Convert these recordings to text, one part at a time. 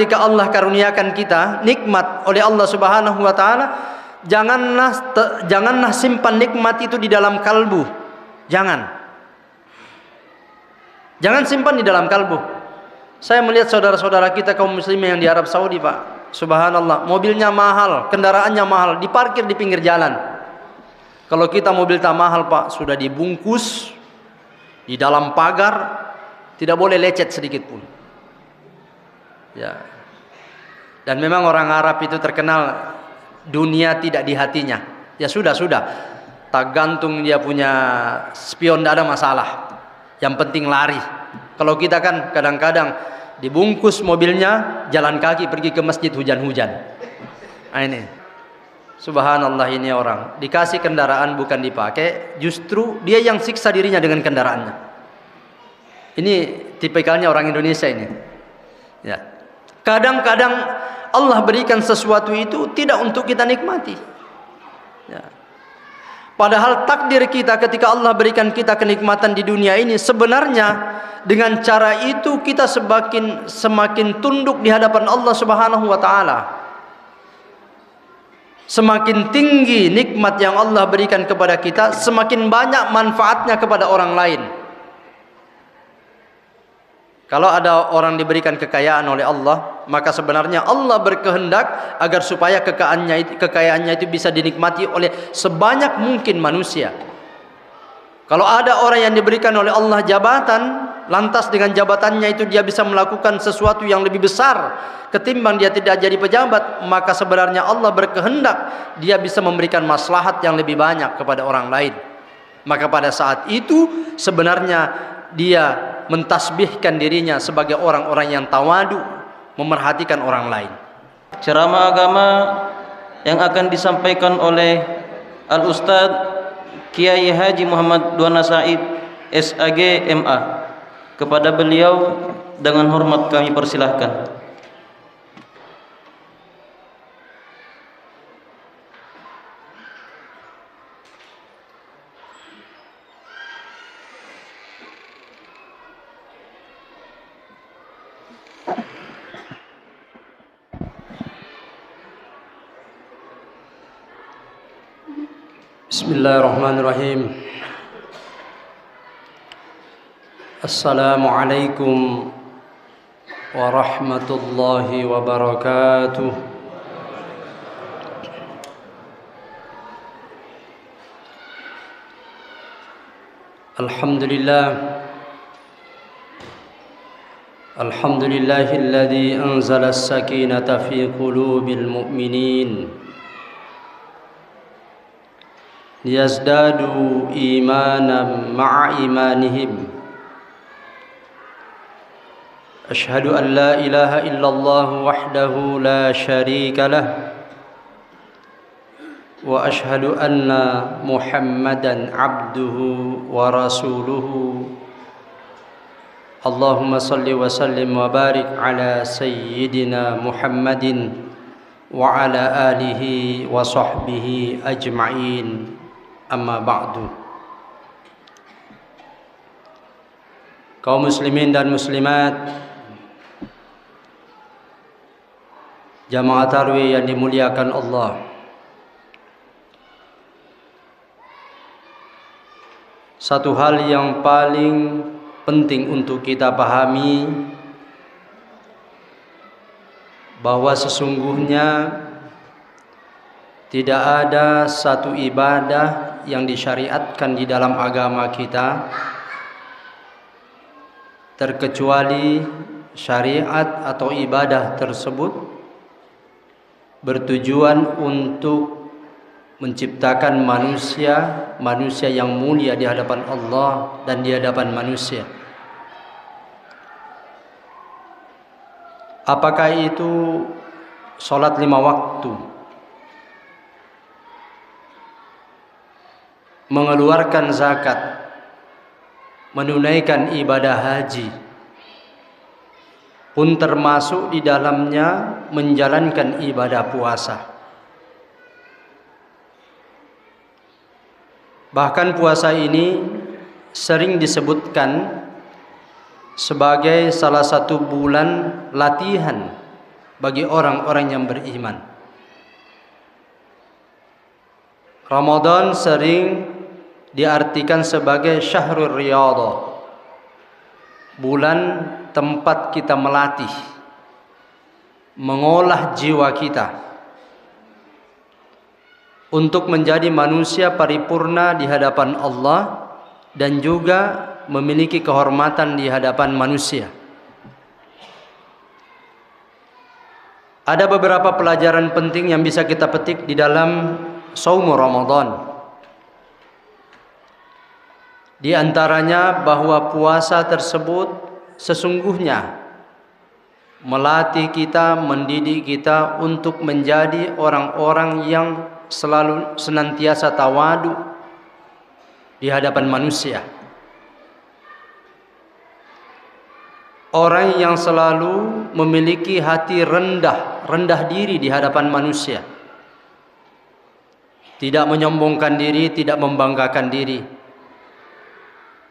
Ketika Allah karuniakan kita nikmat oleh Allah Subhanahu wa taala, janganlah simpan nikmat itu di dalam kalbu. Jangan simpan di dalam kalbu. Saya melihat saudara-saudara kita kaum muslimin yang di Arab Saudi, Pak. Subhanallah, mobilnya mahal, kendaraannya mahal, diparkir di pinggir jalan. Kalau kita mobil tak mahal, Pak, sudah dibungkus di dalam pagar, tidak boleh lecet sedikit pun. Ya. Dan memang orang Arab itu terkenal dunia tidak di hatinya. Ya sudah. Tak gantung dia punya spion, tidak ada masalah. Yang penting lari. Kalau kita kan kadang-kadang dibungkus mobilnya, jalan kaki pergi ke masjid hujan-hujan. Nah, ini. Subhanallah, ini orang dikasih kendaraan bukan dipakai, justru dia yang siksa dirinya dengan kendaraannya. Ini tipikalnya orang Indonesia ini. Ya. Kadang-kadang Allah berikan sesuatu itu tidak untuk kita nikmati. Ya. Padahal takdir kita ketika Allah berikan kita kenikmatan di dunia ini, sebenarnya dengan cara itu kita semakin tunduk di hadapan Allah Subhanahu wa taala. Semakin tinggi nikmat yang Allah berikan kepada kita, semakin banyak manfaatnya kepada orang lain. Kalau ada orang diberikan kekayaan oleh Allah, maka sebenarnya Allah berkehendak agar supaya kekayaannya itu bisa dinikmati oleh sebanyak mungkin manusia. Kalau ada orang yang diberikan oleh Allah jabatan, lantas dengan jabatannya itu dia bisa melakukan sesuatu yang lebih besar ketimbang dia tidak jadi pejabat, maka sebenarnya Allah berkehendak dia bisa memberikan maslahat yang lebih banyak kepada orang lain. Maka pada saat itu sebenarnya dia mentasbihkan dirinya sebagai orang-orang yang tawadu, memerhatikan orang lain. Ceramah agama yang akan disampaikan oleh Al-Ustadz Kiai Haji Muhammad Duana Said SAG MA. Kepada beliau dengan hormat kami persilahkan. Bismillahirrahmanirrahim. Assalamualaikum warahmatullahi wabarakatuh. Alhamdulillahilladzi anzala as-sakinata fi qulubil mu'minin liyazdadu imanan ma'a imanihim. Ashhadu an la ilaha illallah wahdahu la syarika lah wa ashhadu anna Muhammadan abduhu wa rasuluhu. Allahumma salli wa sallim wa barik ala sayyidina Muhammadin wa ala alihi wa sahbihi ajma'in. Amma ba'du. Kaum muslimin dan muslimat, jamaah tarwih yang dimuliakan Allah, satu hal yang paling penting untuk kita pahami, bahwa sesungguhnya tidak ada satu ibadah yang disyariatkan di dalam agama kita terkecuali syariat atau ibadah tersebut bertujuan untuk menciptakan manusia yang mulia di hadapan Allah dan di hadapan manusia. Apakah itu sholat 5 waktu, mengeluarkan zakat, menunaikan ibadah haji, pun termasuk di dalamnya menjalankan ibadah puasa. Bahkan puasa ini sering disebutkan sebagai salah satu bulan latihan bagi orang-orang yang beriman. Ramadan sering diartikan sebagai syahrul riyadhah, bulan tempat kita melatih, mengolah jiwa kita untuk menjadi manusia paripurna di hadapan Allah dan juga memiliki kehormatan di hadapan manusia. Ada beberapa pelajaran penting yang bisa kita petik di dalam Shaum Ramadan. Di antaranya bahwa puasa tersebut sesungguhnya melatih kita, mendidik kita untuk menjadi orang-orang yang selalu senantiasa tawadu di hadapan manusia. Orang yang selalu memiliki hati rendah diri di hadapan manusia. Tidak menyombongkan diri, tidak membanggakan diri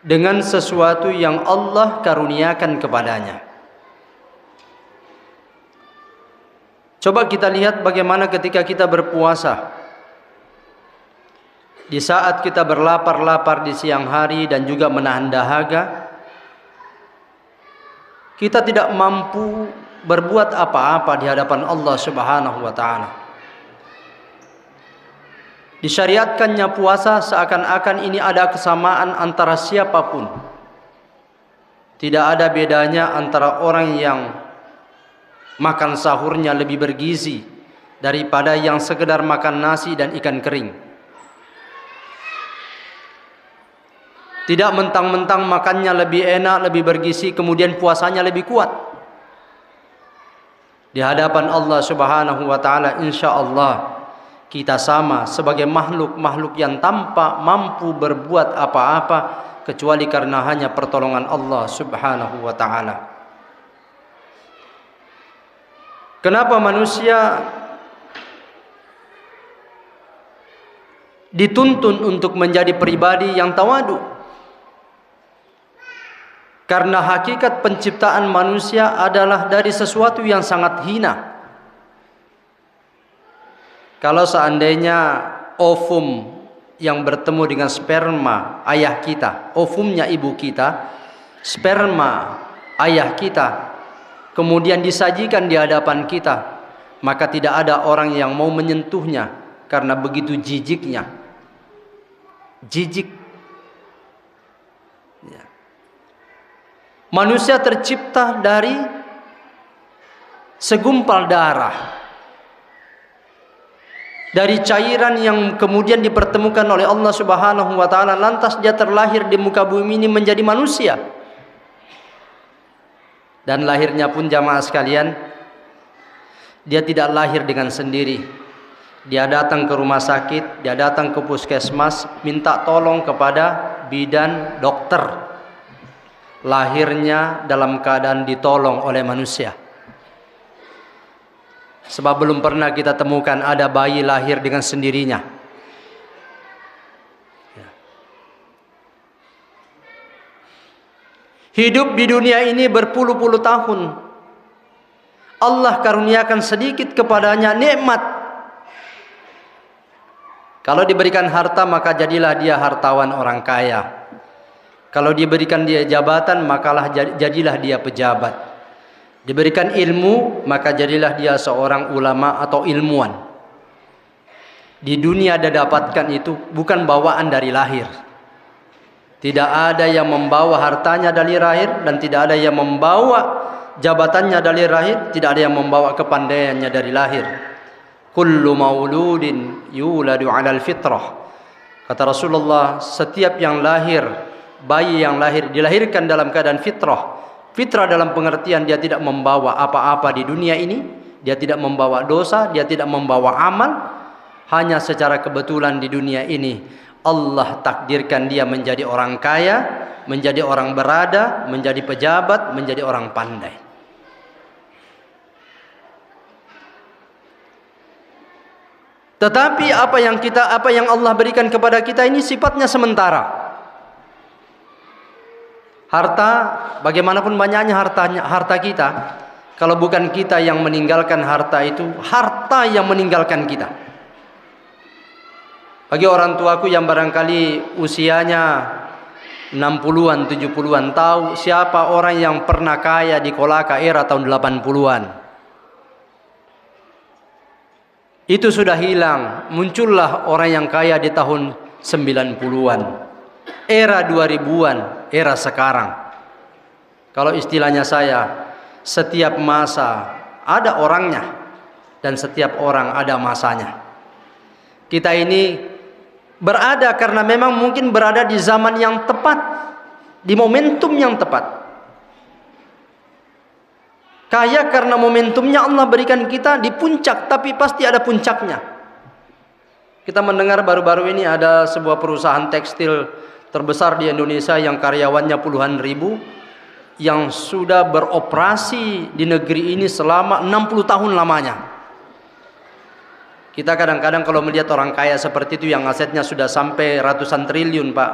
dengan sesuatu yang Allah karuniakan kepadanya. Coba kita lihat bagaimana ketika kita berpuasa. Di saat kita berlapar-lapar di siang hari dan juga menahan dahaga, kita tidak mampu berbuat apa-apa di hadapan Allah Subhanahu wa taala. Disyariatkannya puasa seakan-akan ini ada kesamaan antara siapapun. Tidak ada bedanya antara orang yang makan sahurnya lebih bergizi daripada yang sekedar makan nasi dan ikan kering. Tidak mentang-mentang makannya lebih enak, lebih bergizi, kemudian puasanya lebih kuat. Di hadapan Allah Subhanahu wa taala insyaallah kita sama sebagai makhluk-makhluk yang tanpa mampu berbuat apa-apa kecuali karena hanya pertolongan Allah Subhanahu wa taala. Kenapa manusia dituntun untuk menjadi pribadi yang tawadu? Karena hakikat penciptaan manusia adalah dari sesuatu yang sangat hina. Kalau seandainya ovum yang bertemu dengan sperma ayah kita, ovumnya ibu kita, sperma ayah kita, kemudian disajikan di hadapan kita, maka tidak ada orang yang mau menyentuhnya karena begitu jijiknya. Jijik. Ya. Manusia tercipta dari segumpal darah, dari cairan yang kemudian dipertemukan oleh Allah Subhanahu wa taala, lantas dia terlahir di muka bumi ini menjadi manusia. Dan lahirnya pun jamaah sekalian, dia tidak lahir dengan sendiri. Dia datang ke rumah sakit, dia datang ke puskesmas, minta tolong kepada bidan dokter. Lahirnya dalam keadaan ditolong oleh manusia. Sebab belum pernah kita temukan ada bayi lahir dengan sendirinya. Hidup di dunia ini berpuluh-puluh tahun. Allah karuniakan sedikit kepadanya nikmat. Kalau diberikan harta maka jadilah dia hartawan orang kaya. Kalau diberikan dia jabatan makalah jadilah dia pejabat. Diberikan ilmu maka jadilah dia seorang ulama atau ilmuwan. Di dunia dia dapatkan itu bukan bawaan dari lahir. Tidak ada yang membawa hartanya dari lahir dan tidak ada yang membawa jabatannya dari lahir, tidak ada yang membawa kepandaiannya dari lahir. Kullu mauludin yuladu 'alal fitrah. Kata Rasulullah, setiap yang lahir, bayi yang lahir dilahirkan dalam keadaan fitrah. Fitrah dalam pengertian dia tidak membawa apa-apa di dunia ini, dia tidak membawa dosa, dia tidak membawa amal, hanya secara kebetulan di dunia ini Allah takdirkan dia menjadi orang kaya, menjadi orang berada, menjadi pejabat, menjadi orang pandai. Tetapi apa yang Allah berikan kepada kita ini sifatnya sementara. Harta, bagaimanapun banyaknya harta kita, Kalau bukan kita yang meninggalkan harta itu, harta yang meninggalkan kita. Bagi orang tuaku yang barangkali usianya 60-an, 70-an, tahu siapa orang yang pernah kaya di Kolaka era tahun 80-an. Itu sudah hilang, muncullah orang yang kaya di tahun 90-an. Era 2000-an, era sekarang. Kalau istilahnya saya, setiap masa ada orangnya dan setiap orang ada masanya. Kita ini berada karena memang mungkin berada di zaman yang tepat, di momentum yang tepat. Kaya karena momentumnya Allah berikan kita di puncak, tapi pasti ada puncaknya. Kita mendengar baru-baru ini ada sebuah perusahaan tekstil terbesar di Indonesia yang karyawannya puluhan ribu, yang sudah beroperasi di negeri ini selama 60 tahun lamanya. Kita kadang-kadang kalau melihat orang kaya seperti itu yang asetnya sudah sampai ratusan triliun, Pak,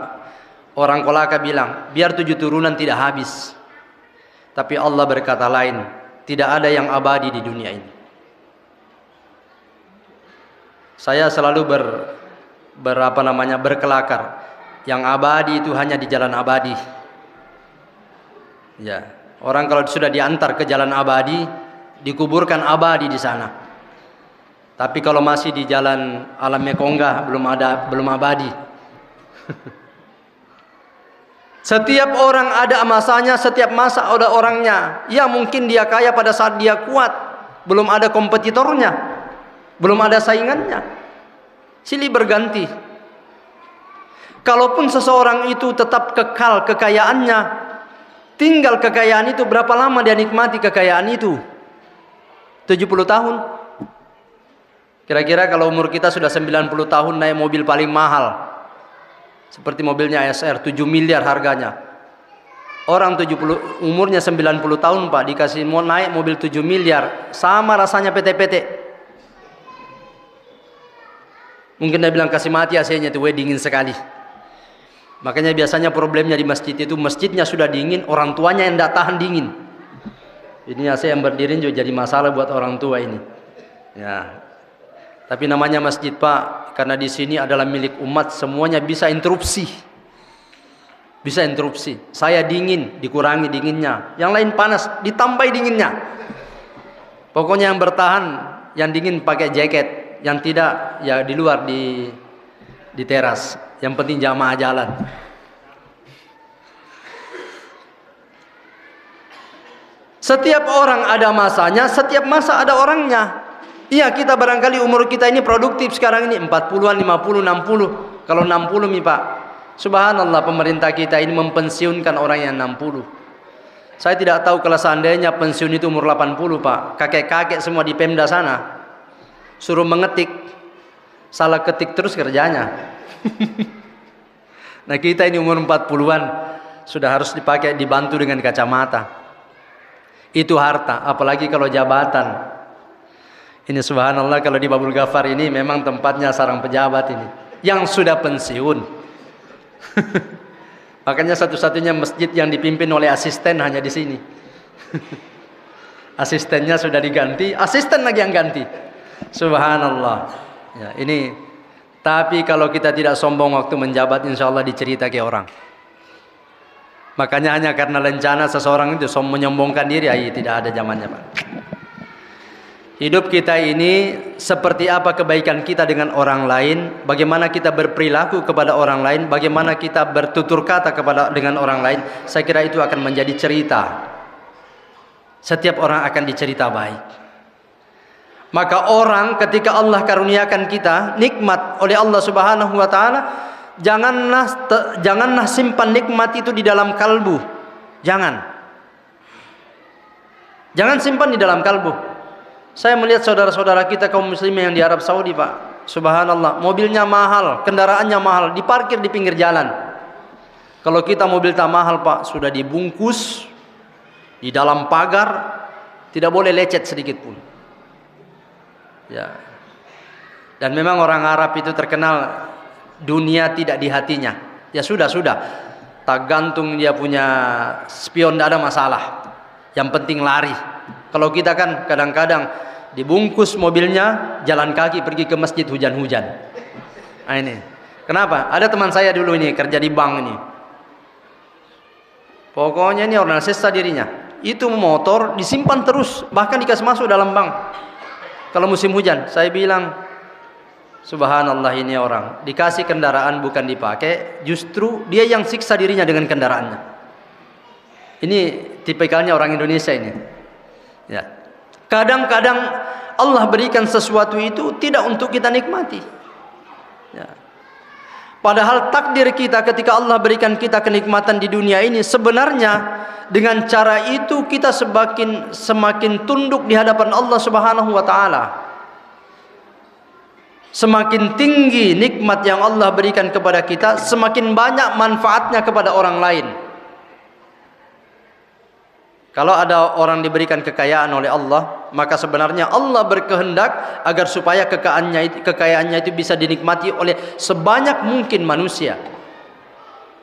orang Kolaka bilang, biar 7 turunan tidak habis. Tapi Allah berkata lain, tidak ada yang abadi di dunia ini. Saya selalu berkelakar, yang abadi itu hanya di jalan abadi. Ya, orang kalau sudah diantar ke jalan abadi, dikuburkan abadi di sana. Tapi kalau masih di jalan alam Mekongga, belum abadi. Setiap orang ada masanya, setiap masa ada orangnya. Ya mungkin dia kaya pada saat dia kuat, belum ada kompetitornya, belum ada saingannya. Silih berganti. Kalaupun seseorang itu tetap kekal kekayaannya, tinggal kekayaan itu, berapa lama dia nikmati kekayaan itu? 70 tahun. Kira-kira kalau umur kita sudah 90 tahun naik mobil paling mahal, seperti mobilnya ASR 7 miliar harganya. Orang umurnya 90 tahun, Pak, dikasih mau naik mobil 7 miliar, sama rasanya PT-PT. Mungkin dia bilang kasih mati AC-nya itu, dingin sekali. Makanya biasanya problemnya di masjid itu, masjidnya sudah dingin, orang tuanya yang tidak tahan dingin. Ini AC yang berdiri juga jadi masalah buat orang tua ini. Ya. Tapi namanya masjid, Pak, karena di sini adalah milik umat, semuanya bisa interupsi. Bisa interupsi. Saya dingin, dikurangi dinginnya. Yang lain panas, ditambah dinginnya. Pokoknya yang bertahan, yang dingin pakai jaket, yang tidak ya di luar di teras. Yang penting jamaah jalan. Setiap orang ada masanya, setiap masa ada orangnya. Iya, kita barangkali umur kita ini produktif sekarang ini 40-an, 50, 60. Kalau 60 nih, Pak, subhanallah, pemerintah kita ini mempensiunkan orang yang 60. Saya tidak tahu kalau seandainya pensiun itu umur 80, Pak. Kakek-kakek semua di Pemda sana suruh mengetik, salah ketik terus kerjanya. Nah, kita ini umur 40-an sudah harus dibantu dengan kacamata. Itu harta, apalagi kalau jabatan. Ini subhanallah, kalau di Babul Ghafar ini memang tempatnya sarang pejabat ini yang sudah pensiun. Makanya satu-satunya masjid yang dipimpin oleh asisten hanya di sini. Asistennya sudah diganti, asisten lagi yang ganti. Subhanallah. Ya, ini. Tapi kalau kita tidak sombong waktu menjabat, insya Allah dicerita ke orang. Makanya hanya karena lencana seseorang itu menyombongkan diri, tidak ada zamannya, Pak. Hidup kita ini seperti apa kebaikan kita dengan orang lain, bagaimana kita berperilaku kepada orang lain, bagaimana kita bertutur kata dengan orang lain. Saya kira itu akan menjadi cerita. Setiap orang akan dicerita baik. Maka orang ketika Allah karuniakan kita nikmat oleh Allah Subhanahu wa taala, janganlah simpan nikmat itu di dalam kalbu. Jangan simpan di dalam kalbu. Saya melihat saudara-saudara kita kaum muslimin yang di Arab Saudi, Pak. Subhanallah, mobilnya mahal, kendaraannya mahal, diparkir di pinggir jalan. Kalau kita mobil tak mahal, Pak, sudah dibungkus di dalam pagar, tidak boleh lecet sedikit pun. Ya. Dan memang orang Arab itu terkenal dunia tidak di hatinya. Ya sudah. Tak gantung dia punya spion, tidak ada masalah. Yang penting lari. Kalau kita kan kadang-kadang dibungkus mobilnya, jalan kaki pergi ke masjid hujan-hujan. Nah ini. Kenapa? Ada teman saya dulu ini kerja di bank ini. Pokoknya ini orang sesa dirinya. Itu motor disimpan terus, bahkan dikasih masuk dalam bank. Kalau musim hujan, saya bilang, subhanallah, ini orang dikasih kendaraan bukan dipakai, justru dia yang siksa dirinya dengan kendaraannya. Ini tipikalnya orang Indonesia ini. Ya. Kadang-kadang Allah berikan sesuatu itu tidak untuk kita nikmati. Ya. Padahal takdir kita ketika Allah berikan kita kenikmatan di dunia ini, sebenarnya dengan cara itu kita semakin tunduk di hadapan Allah Subhanahu wa taala. Semakin tinggi nikmat yang Allah berikan kepada kita, semakin banyak manfaatnya kepada orang lain. Kalau ada orang diberikan kekayaan oleh Allah, maka sebenarnya Allah berkehendak agar supaya kekayaannya itu bisa dinikmati oleh sebanyak mungkin manusia.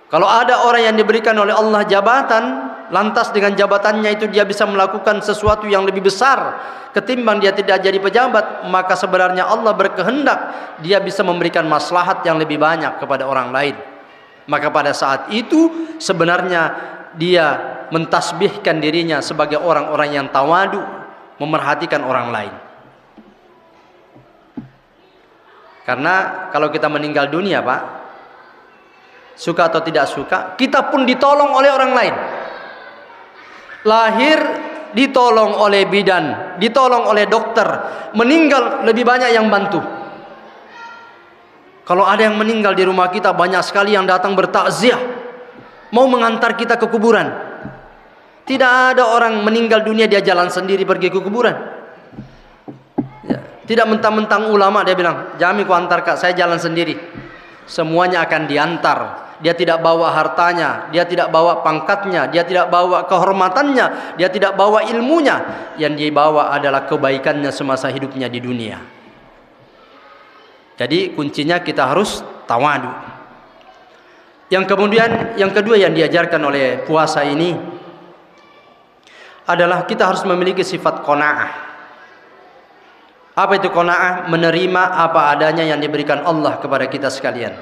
Kalau ada orang yang diberikan oleh Allah jabatan, lantas dengan jabatannya itu dia bisa melakukan sesuatu yang lebih besar ketimbang dia tidak jadi pejabat, maka sebenarnya Allah berkehendak dia bisa memberikan maslahat yang lebih banyak kepada orang lain. Maka pada saat itu sebenarnya dia mentasbihkan dirinya sebagai orang-orang yang tawadu, memerhatikan orang lain. Karena kalau kita meninggal dunia, Pak, suka atau tidak suka, kita pun ditolong oleh orang lain. Lahir ditolong oleh bidan, ditolong oleh dokter, meninggal lebih banyak yang bantu. Kalau ada yang meninggal di rumah kita, banyak sekali yang datang bertakziah, mau mengantar kita ke kuburan. Tidak ada orang meninggal dunia dia jalan sendiri pergi ke kuburan. Ya. Tidak mentang-mentang ulama dia bilang, "Jami ku antar Kak, saya jalan sendiri." Semuanya akan diantar. Dia tidak bawa hartanya, dia tidak bawa pangkatnya, dia tidak bawa kehormatannya, dia tidak bawa ilmunya. Yang dia bawa adalah kebaikannya semasa hidupnya di dunia. Jadi kuncinya kita harus tawadu. Yang kedua yang diajarkan oleh puasa ini adalah kita harus memiliki sifat qanaah. Apa itu qanaah? Menerima apa adanya yang diberikan Allah kepada kita sekalian.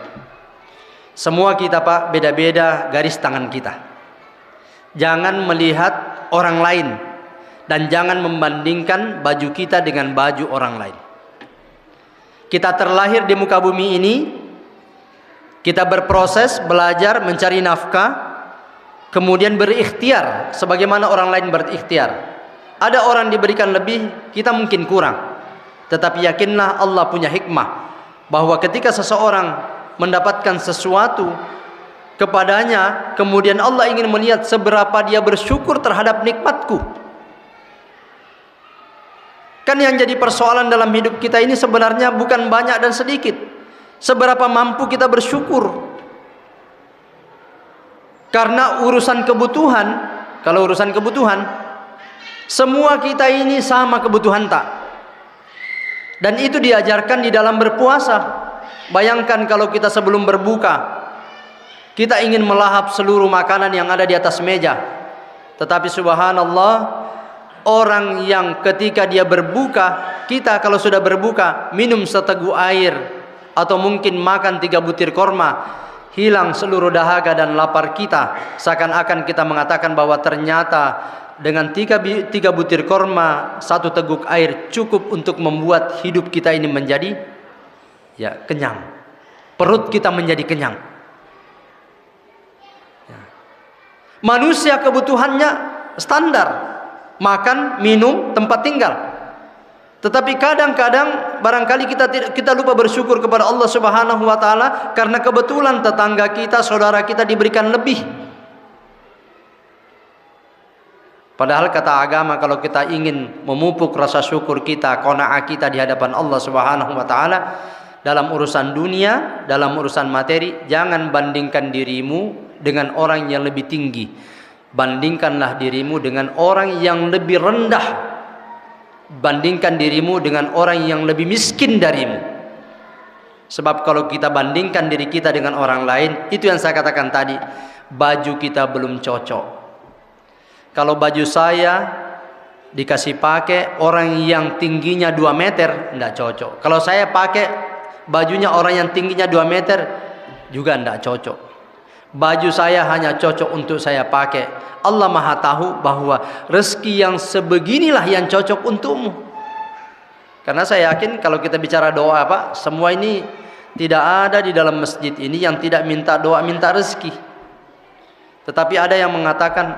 Semua kita, Pak, beda-beda garis tangan kita. Jangan melihat orang lain dan jangan membandingkan baju kita dengan baju orang lain. Kita terlahir di muka bumi ini, kita berproses, belajar, mencari nafkah, kemudian berikhtiar sebagaimana orang lain berikhtiar. Ada orang diberikan lebih, kita mungkin kurang. Tetapi yakinlah Allah punya hikmah bahwa ketika seseorang mendapatkan sesuatu kepadanya, kemudian Allah ingin melihat seberapa dia bersyukur terhadap nikmatku. Kan yang jadi persoalan dalam hidup kita ini sebenarnya bukan banyak dan sedikit, seberapa mampu kita bersyukur. Karena urusan kebutuhan, kalau urusan kebutuhan, semua kita ini sama kebutuhan tak. Dan itu diajarkan di dalam berpuasa. Bayangkan kalau kita sebelum berbuka, kita ingin melahap seluruh makanan yang ada di atas meja. Tetapi subhanallah, orang yang ketika dia berbuka, kita kalau sudah berbuka, minum seteguk air, atau mungkin makan 3 butir korma, hilang seluruh dahaga dan lapar kita. Seakan-akan kita mengatakan bahwa ternyata dengan 3 butir korma, 1 teguk air cukup untuk membuat hidup kita ini menjadi kenyang. Perut kita menjadi kenyang. Manusia kebutuhannya standar, makan, minum, tempat tinggal. Tetapi kadang-kadang barangkali kita lupa bersyukur kepada Allah Subhanahu wa taala karena kebetulan tetangga kita, saudara kita diberikan lebih. Padahal kata agama, kalau kita ingin memupuk rasa syukur kita, qanaah kita di hadapan Allah Subhanahu wa taala, dalam urusan dunia, dalam urusan materi, jangan bandingkan dirimu dengan orang yang lebih tinggi. Bandingkanlah dirimu dengan orang yang lebih rendah. Bandingkan dirimu dengan orang yang lebih miskin darimu. Sebab kalau kita bandingkan diri kita dengan orang lain, itu yang saya katakan tadi, baju kita belum cocok. Kalau baju saya dikasih pakai orang yang tingginya 2 meter, tidak cocok. Kalau saya pakai bajunya orang yang tingginya 2 meter, juga tidak cocok. Baju saya hanya cocok untuk saya pakai. Allah Maha tahu bahwa rezeki yang sebeginilah yang cocok untukmu. Karena saya yakin kalau kita bicara doa, Pak, semua ini tidak ada di dalam masjid ini yang tidak minta doa, minta rezeki. Tetapi ada yang mengatakan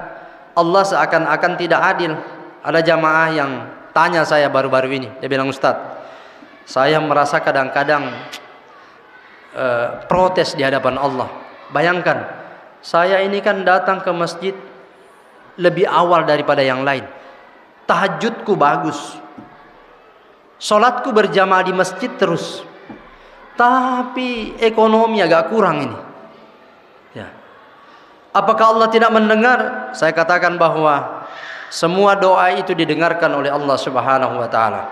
Allah seakan-akan tidak adil. Ada jamaah yang tanya saya baru-baru ini. Dia bilang, Ustaz, saya merasa kadang-kadang protes di hadapan Allah. Bayangkan, saya ini kan datang ke masjid lebih awal daripada yang lain. Tahajudku bagus. Sholatku berjamaah di masjid terus. Tapi ekonomi agak kurang ini. Ya. Apakah Allah tidak mendengar? Saya katakan bahwa semua doa itu didengarkan oleh Allah Subhanahu wa taala.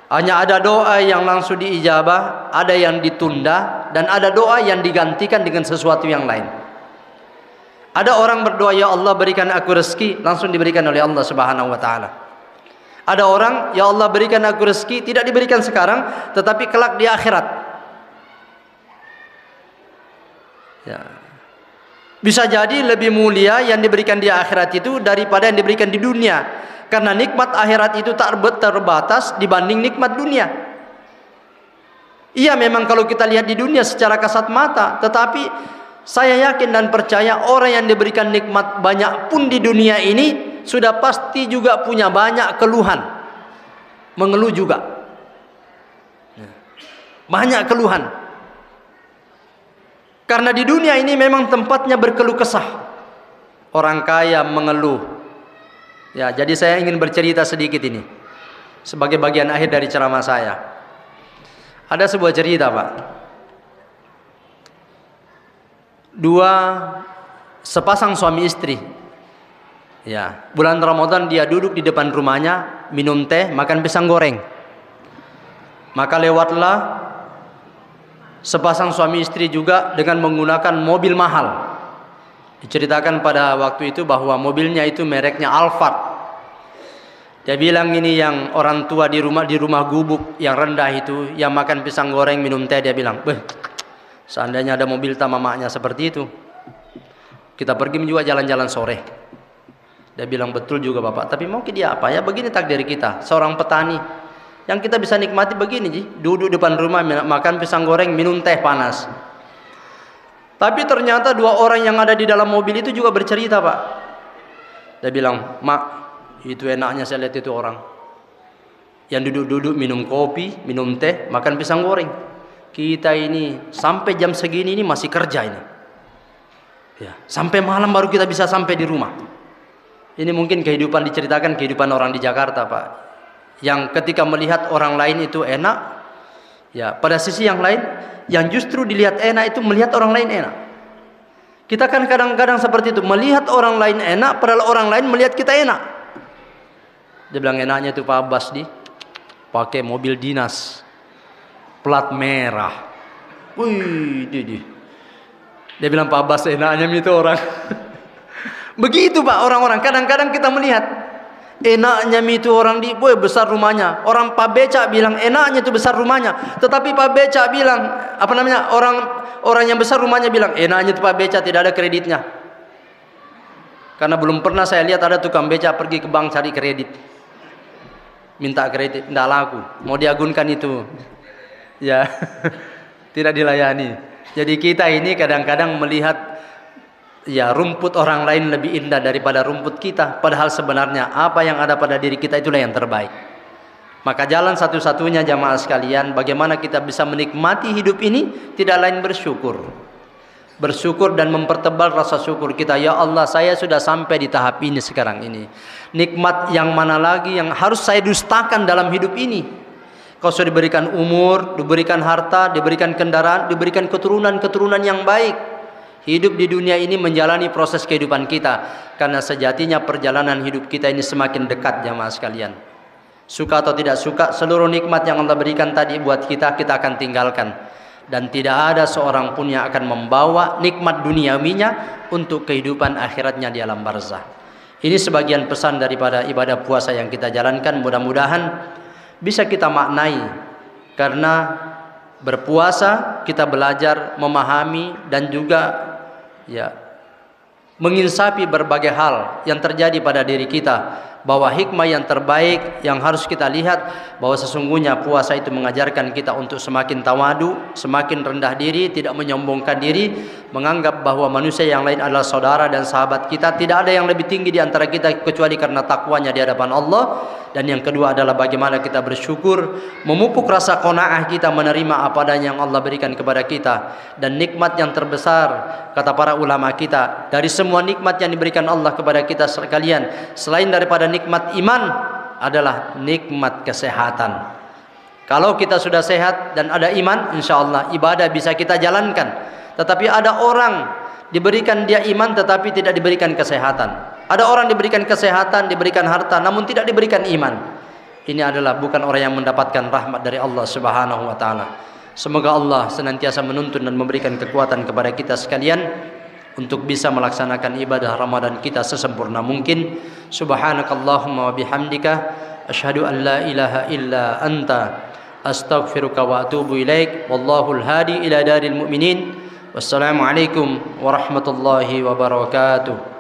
Hanya ada doa yang langsung diijabah, ada yang ditunda, dan ada doa yang digantikan dengan sesuatu yang lain. Ada orang berdoa, ya Allah berikan aku rezeki, langsung diberikan oleh Allah Subhanahu wa taala. Ada orang, ya Allah berikan aku rezeki, tidak diberikan sekarang, tetapi kelak di akhirat. Ya. Bisa jadi lebih mulia yang diberikan di akhirat itu daripada yang diberikan di dunia. Karena nikmat akhirat itu tak terbatas dibanding nikmat dunia. Iya, memang kalau kita lihat di dunia secara kasat mata, tetapi saya yakin dan percaya orang yang diberikan nikmat banyak pun di dunia ini sudah pasti juga punya banyak keluhan. Mengeluh juga. Banyak keluhan. Karena di dunia ini memang tempatnya berkeluh kesah. Orang kaya mengeluh. Ya, jadi saya ingin bercerita sedikit ini sebagai bagian akhir dari ceramah saya. Ada sebuah cerita, Pak. Sepasang suami istri. Ya, bulan Ramadan dia duduk di depan rumahnya, minum teh, makan pisang goreng. Maka lewatlah sepasang suami istri juga dengan menggunakan mobil mahal. Diceritakan pada waktu itu bahwa mobilnya itu mereknya Alphard. Dia bilang ini yang orang tua di rumah gubuk yang rendah itu, yang makan pisang goreng minum teh, dia bilang, "Beh, seandainya ada mobil tamaknya seperti itu, kita pergi juga jalan-jalan sore." Dia bilang, "Betul juga Bapak, tapi mau dia apa ya, begini takdir kita, seorang petani yang kita bisa nikmati begini, Ji, duduk depan rumah makan pisang goreng, minum teh panas." Tapi ternyata 2 orang yang ada di dalam mobil itu juga bercerita, Pak. Dia bilang, "Mak, itu enaknya saya lihat itu orang yang duduk-duduk minum kopi, minum teh, makan pisang goreng. Kita ini sampai jam segini ini masih kerja ini. Ya, sampai malam baru kita bisa sampai di rumah." Ini mungkin kehidupan, diceritakan kehidupan orang di Jakarta, Pak. Yang ketika melihat orang lain itu enak, ya pada sisi yang lain, yang justru dilihat enak itu melihat orang lain enak. Kita kan kadang-kadang seperti itu, melihat orang lain enak, padahal orang lain melihat kita enak. Dia bilang, enaknya itu Pak Abbas pakai mobil dinas, plat merah. Wih, dia bilang, Pak Abbas enaknya itu orang. Begitu Pak orang-orang. Kadang-kadang kita melihat enaknya itu orang besar rumahnya. Orang Pak Becak bilang enaknya itu besar rumahnya. Tetapi Pak Becak bilang, orang yang besar rumahnya bilang enaknya itu Pak Becak tidak ada kreditnya. Karena belum pernah saya lihat ada tukang becak pergi ke bank cari kredit. Minta kredit, tidak laku. Mau diagunkan itu, ya tidak dilayani. Jadi kita ini kadang-kadang melihat ya rumput orang lain lebih indah daripada rumput kita. Padahal sebenarnya apa yang ada pada diri kita itulah yang terbaik. Maka jalan satu-satunya jamaah sekalian, bagaimana kita bisa menikmati hidup ini, tidak lain bersyukur. Bersyukur dan mempertebal rasa syukur kita. Ya Allah, saya sudah sampai di tahap ini sekarang ini. Nikmat yang mana lagi yang harus saya dustakan dalam hidup ini? Kau sudah diberikan umur, diberikan harta, diberikan kendaraan, diberikan keturunan-keturunan yang baik. Hidup di dunia ini menjalani proses kehidupan kita. Karena sejatinya perjalanan hidup kita ini semakin dekat jamaah sekalian. Suka atau tidak suka, seluruh nikmat yang Allah berikan tadi buat kita, kita akan tinggalkan. Dan tidak ada seorang pun yang akan membawa nikmat duniawinya untuk kehidupan akhiratnya di alam barzah. Ini sebagian pesan daripada ibadah puasa yang kita jalankan, mudah-mudahan bisa kita maknai, karena berpuasa kita belajar memahami dan juga ya menginsafi berbagai hal yang terjadi pada diri kita, bahwa hikmah yang terbaik yang harus kita lihat bahwa sesungguhnya puasa itu mengajarkan kita untuk semakin tawadu, semakin rendah diri, tidak menyombongkan diri, menganggap bahwa manusia yang lain adalah saudara dan sahabat kita, tidak ada yang lebih tinggi di antara kita kecuali karena takwanya di hadapan Allah. Dan yang kedua adalah bagaimana kita bersyukur, memupuk rasa qanaah kita menerima apa adanya yang Allah berikan kepada kita. Dan nikmat yang terbesar, kata para ulama kita, dari semua nikmat yang diberikan Allah kepada kita sekalian, selain daripada nikmat iman, adalah nikmat kesehatan. Kalau kita sudah sehat dan ada iman, insya Allah ibadah bisa kita jalankan. Tetapi ada orang diberikan dia iman tetapi tidak diberikan kesehatan. Ada orang diberikan kesehatan, diberikan harta, namun tidak diberikan iman. Ini adalah bukan orang yang mendapatkan rahmat dari Allah Subhanahu wa taala. Semoga Allah senantiasa menuntun dan memberikan kekuatan kepada kita sekalian untuk bisa melaksanakan ibadah Ramadan kita sesempurna mungkin. Subhanakallahumma wa bihamdika asyhadu an la ilaha illa anta astaghfiruka wa atubu ilaik. Wallahul hadi ila daril mu'minin. Wassalamualaikum warahmatullahi wabarakatuh.